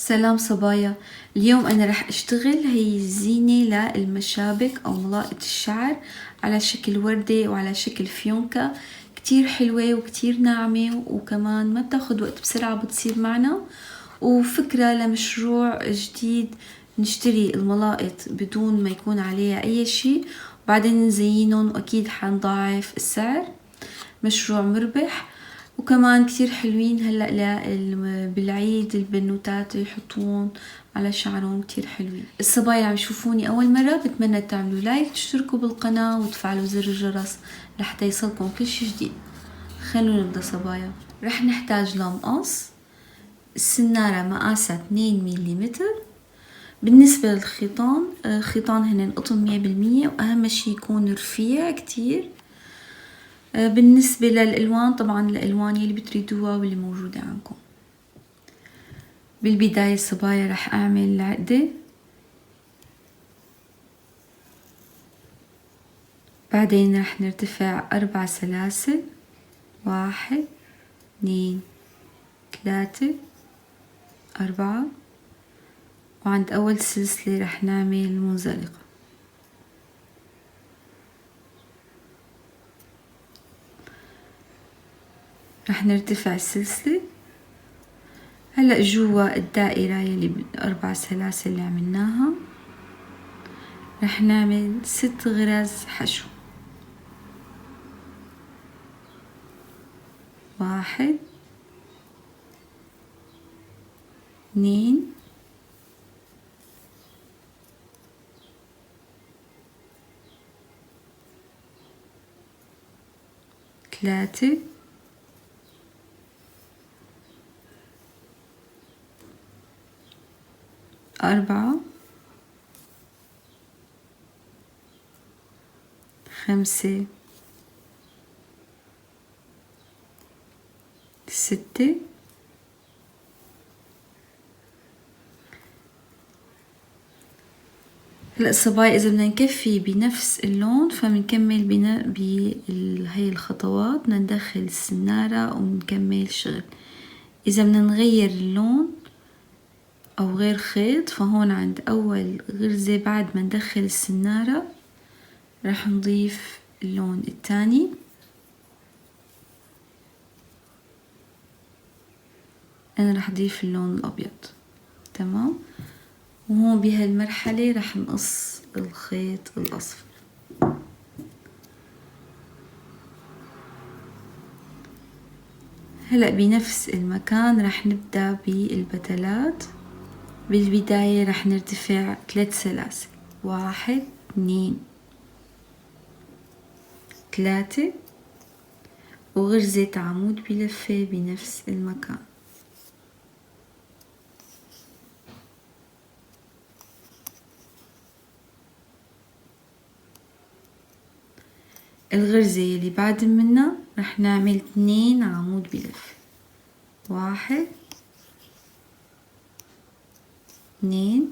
سلام صبايا. اليوم أنا رح أشتغل هي زينة للمشابك أو ملاءة الشعر على شكل وردة وعلى شكل فيونكة، كتير حلوة وكتير ناعمة وكمان ما بتاخد وقت، بسرعة بتصير معنا، وفكرة لمشروع جديد. نشتري الملائط بدون ما يكون عليها أي شي وبعدين نزينهم، وأكيد حنضاعف السعر. مشروع مربح وكمان كتير حلوين. هلأ بالعيد البنوتات يحطون على شعرهم كتير حلوين. الصبايا عم يشوفوني أول مرة بتمنى تعملوا لايك، تشتركوا بالقناة وتفعلوا زر الجرس لحتى يصلكم كل شي جديد. خلونا نبدأ صبايا. رح نحتاج لمقص، السنارة مقاسها 2 مليمتر. بالنسبة للخيطان، خيطان هن قطن 100%، وأهم شي يكون رفيع كتير. بالنسبة للألوان، طبعا الألوان يلي بتريدوها واللي موجودة عندكم. بالبداية صبايا رح أعمل العقدة، بعدين رح نرتفع 4 سلاسل، 1 2 3 4، وعند أول سلسلة رح نعمل منزلقة. رح نرتفع السلسلة. هلأ جوا الدائرة يلي 4 سلاسل اللي عملناها رح نعمل 6 غرز حشو. 1 2 3 4 5 6 هلا صبايا إذا بدنا نكفي بنفس اللون فبنكمل بهي الخطوات، بدنا ندخل السنارة ونكمل شغل. إذا بدنا نغير اللون أو غير خيط فهون عند أول غرزة بعد ما ندخل السنارة رح نضيف اللون التاني. أنا رح أضيف اللون الأبيض. تمام. وهون بهالمرحلة رح نقص الخيط الأصفر. هلأ بنفس المكان رح نبدأ بالبتلات. بالبداية رح نرتفع 3 سلاسل، 1 2 3، وغرزة عمود بلفة بنفس المكان. الغرزة اللي بعد منها رح نعمل 2 عمود بلفة، 1 2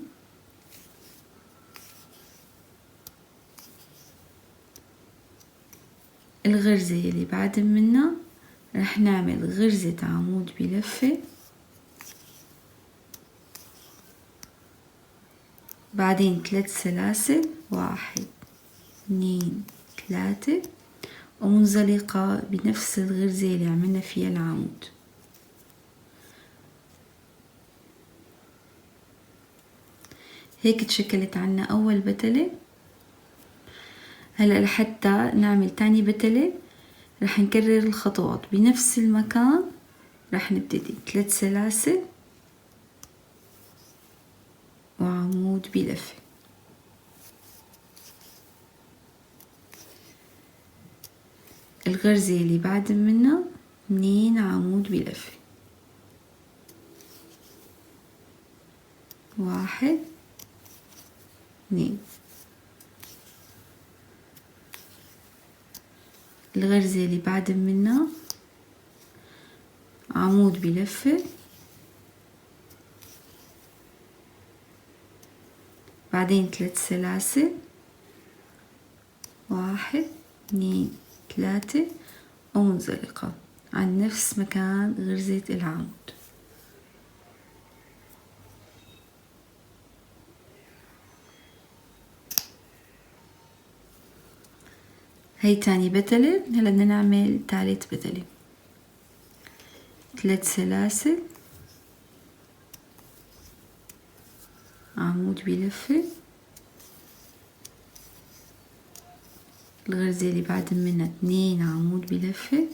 الغرزة اللي بعد منها رح نعمل غرزة عمود بلفة، بعدين 3 سلاسل، 1 2 3، ومنزلقة بنفس الغرزة اللي عملنا فيها العمود. هيك تشكلت عنا أول بتلة. هلأ لحتى نعمل تاني بتلة رح نكرر الخطوات بنفس المكان. رح نبتدي 3 سلاسل وعمود بلفة، الغرزة اللي بعد منها 2 عمود بلفة، 1 2، الغرزة اللي بعد منها عمود بلفة، بعدين 3 سلاسل، 1 2 3، ومنزلقة عند نفس مكان غرزة العمود. هي تاني بتلة. هلا بدنا نعمل تالت بتلة. 3 سلاسل، عمود بلفة، الغرزة اللي بعد منها 2 عمود بلفة،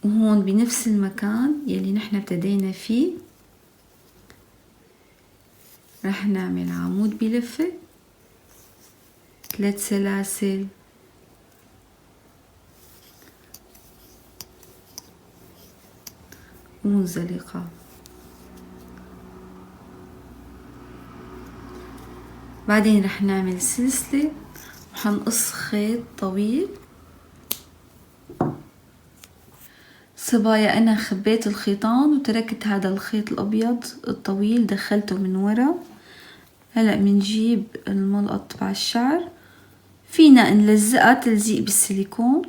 وهون بنفس المكان يلي نحن ابتدينا فيه رح نعمل عمود بلفة، 3 سلاسل، ومنزلقة. بعدين رح نعمل سلسلة وحنقص خيط طويل. صبايا أنا خبيت الخيطان وتركت هذا الخيط الأبيض الطويل دخلته من ورا. هلأ بنجيب الملقط تبع الشعر، فينا نلزقها تلزيق بالسيليكون،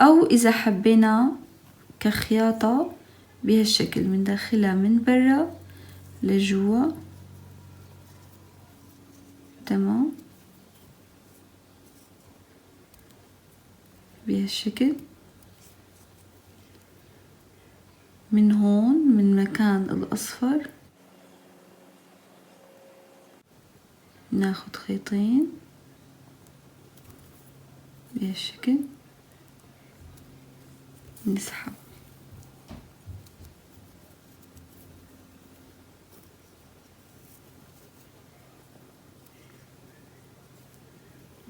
أو إذا حبينا كخياطة بهالشكل بندخلها من برا لجوا. تمام بهالشكل. من هون من مكان الأصفر ناخد خيطين بهالشكل، نسحب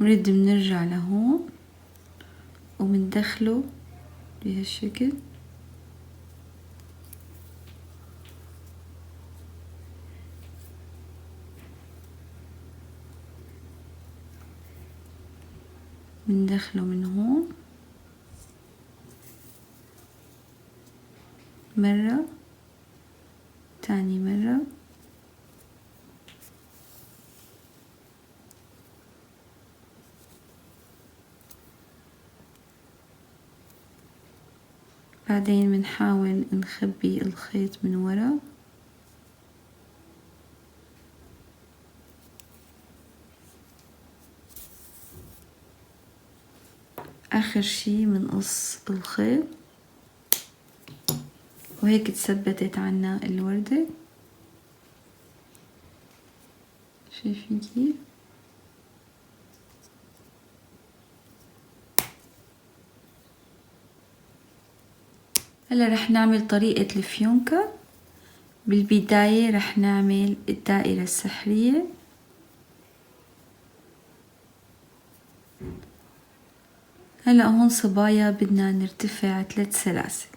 نرد بنرجع لهون ومندخله بهالشكل. بندخله من هون مرة، تاني مرة، بعدين بنحاول نخبي الخيط من ورا. آخر شي بنقص الخيط، وهيك تثبتت عنا الوردة. شايفين كيف؟ هلا رح نعمل طريقة الفيونكة. بالبداية رح نعمل الدائرة السحرية، هلا هون صبايا بدنا نرتفع 3 سلاسل،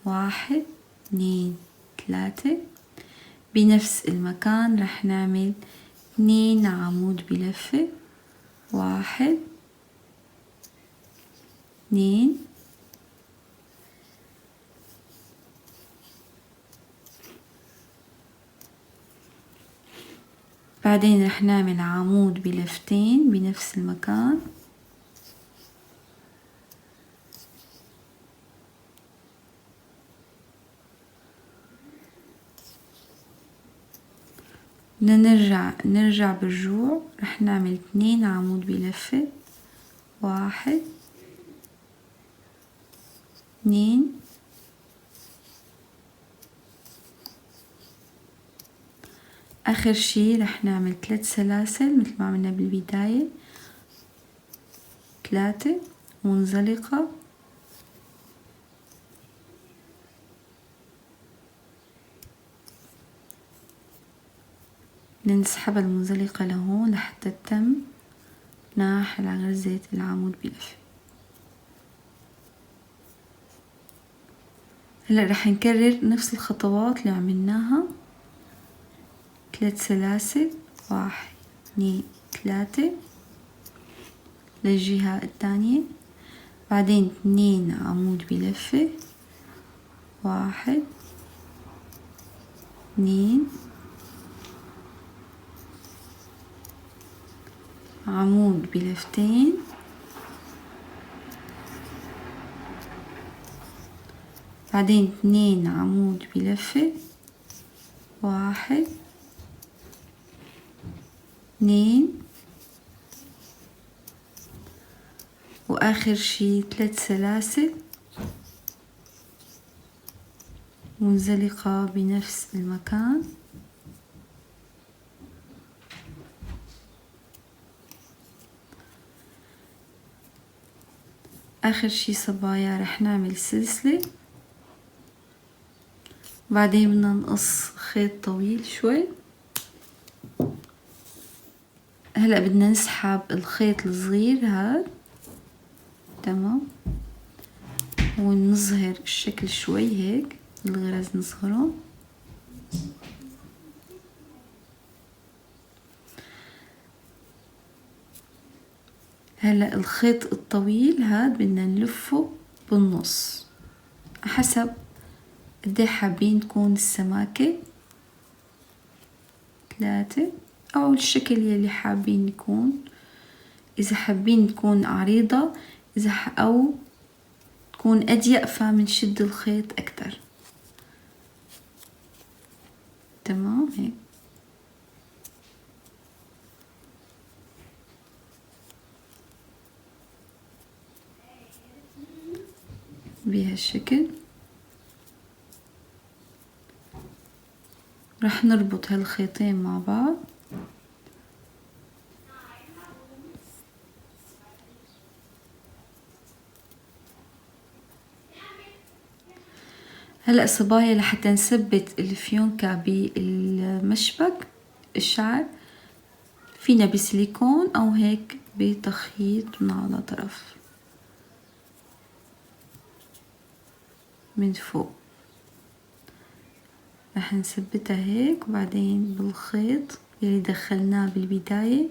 1 2 3. بنفس المكان رح نعمل 2 عمود بلفة، 1 2. بعدين رح نعمل عمود بلفتين بنفس المكان، بدنا نرجع بالرجوع. رح نعمل 2 عمود بلفة، 1 2. آخر شي رح نعمل 3 سلاسل مثل ما عملنا بالبداية، 3 منزلقة، نسحب المنزلقة لهون لحتى تتم ناحية على غرزة العمود بلفة. هلا رح نكرر نفس الخطوات اللي عملناها، 3 سلاسل، 1 2 3 للجهة الثانية، بعدين 2 عمود بلفة، 1 2 عمود بلفتين، بعدين 2 عمود بلفة، 1 2 وآخر شي 3 سلاسل منزلقة بنفس المكان. آخر شي صبايا رح نعمل سلسلة، بعدين بدنا نقص خيط طويل شوي. هلأ بدنا نسحب الخيط الصغير هاد، تمام، ونظهر الشكل شوي هيك، الغرز نصغره. هلأ الخيط الطويل هاد بدنا نلفه بالنص حسب قديه حابين تكون السماكة، 3 أو الشكل يلي حابين يكون. إذا حابين تكون عريضة أو تكون أضيق فمنشد الخيط أكتر، تمام هيك. بهالشكل رح نربط هالخيطين مع بعض. هلأ صبايا لحتى نثبت الفيونكة بالمشبك الشعر، فينا بسيليكون أو هيك بتخيط من على طرف من فوق. رح نثبتها هيك، وبعدين بالخيط اللي دخلناه بالبداية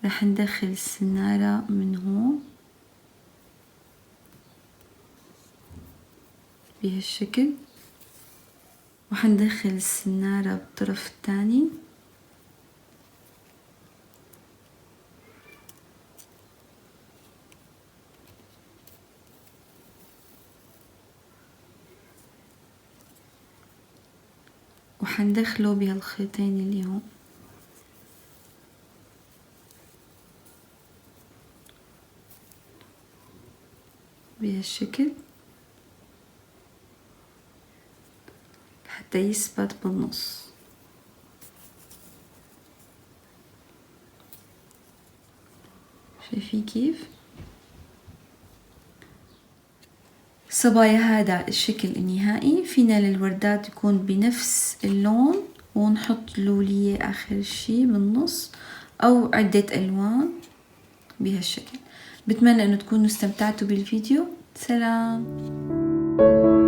رح ندخل السنارة من هون بهالشكل، وحندخل السنارة بالطرف الثاني، وحندخله بهالخيطين اللي هون بهالشكل حتى يثبت بالنص. شايفين كيف صبايا؟ هذا الشكل النهائي. فينا للوردات يكون بنفس اللون ونحط لولية آخر شي بالنص أو عدة ألوان بهالشكل. بتمنى أنه تكونوا استمتعتوا بالفيديو. سلام.